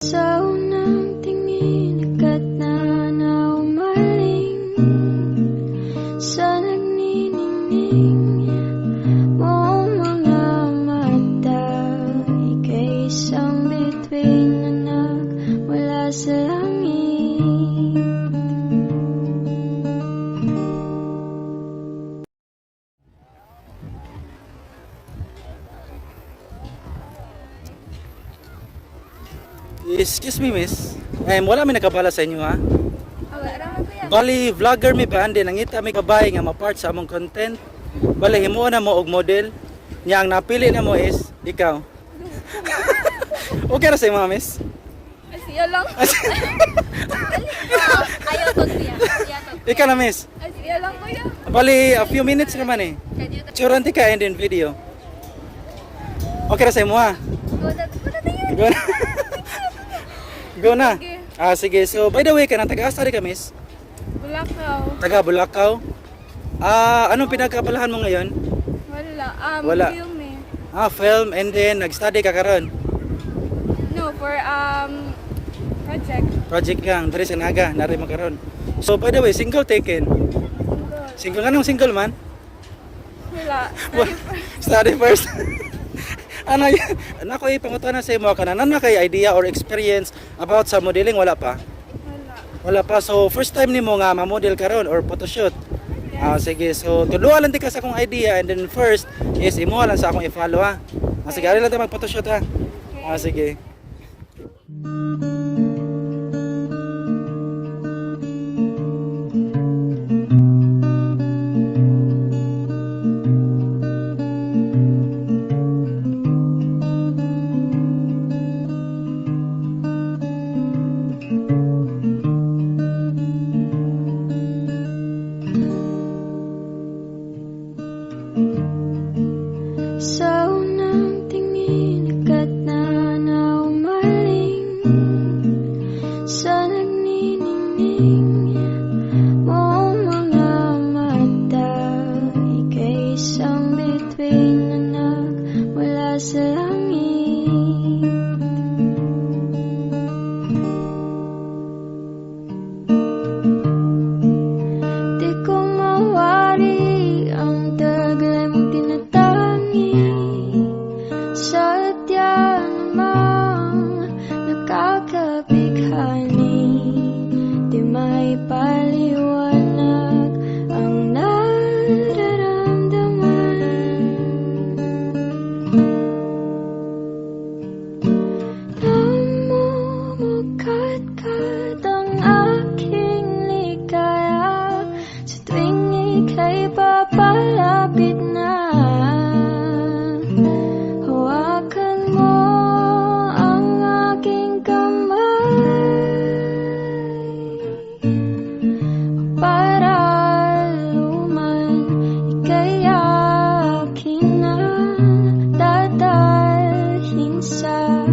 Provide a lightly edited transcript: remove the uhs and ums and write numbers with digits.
Sa unang tingin, agad na umaling sa nagniningning mong mga mata. Ika'y isang bituin na nagmula sa langit. Excuse me, miss. Wala may nakabala sa inyo, ha? Wala naman kuya. Bali, vlogger mi ba? Andi, nangita mi kabay nga ma-part sa among content. Bali, himuon na mo og model. Nya ang napili na mo is, ikaw. Okay na sa mga miss? Asiya lang. Ayaw to kuya. Ikaw na, miss. Asiya lang kuya. Bali, a few minutes naman eh. Churanti ka and in video. Okay na sa imo, ha? Go na. Go na. Sige. So, by the way, kanang taga-asa rin ka, miss? Bulakaw. Taga Bulacau. Anong pinagkabalahan mo ngayon? Wala. Wala. Film eh. Film, and then nag-study ka karon. No, for project. Project lang, dari sa Naga, nari makaron. So, by the way, single taken. Single, anong single man? Wala. Study first. Ano ko ipangutan sa imo kana na kay idea or experience about sa modeling wala pa? Wala. Wala pa. So first time nimo nga ma-model karon or photoshoot. Sige. So tudloa lang ti ka sa akong idea and then first is imo lang sa akong i-follow, ha. Sige, ari lang ta mag-photoshoot, ha. Sige. Sa unang tingin, agad na umaling sa nagniningning mong mga mata. Ika'y isang bituin na nagmula sa langit. Di ko mawari ang tagal mong tinatangi. Sadya namang nakakabighani. Di may paliwanag ang nararamdaman. Namumukadkad ang aking ligaya sa tuwing ika'y papalapit na. Hawakan mo ang aking kamay para luman ika'y akin na dadalhin sa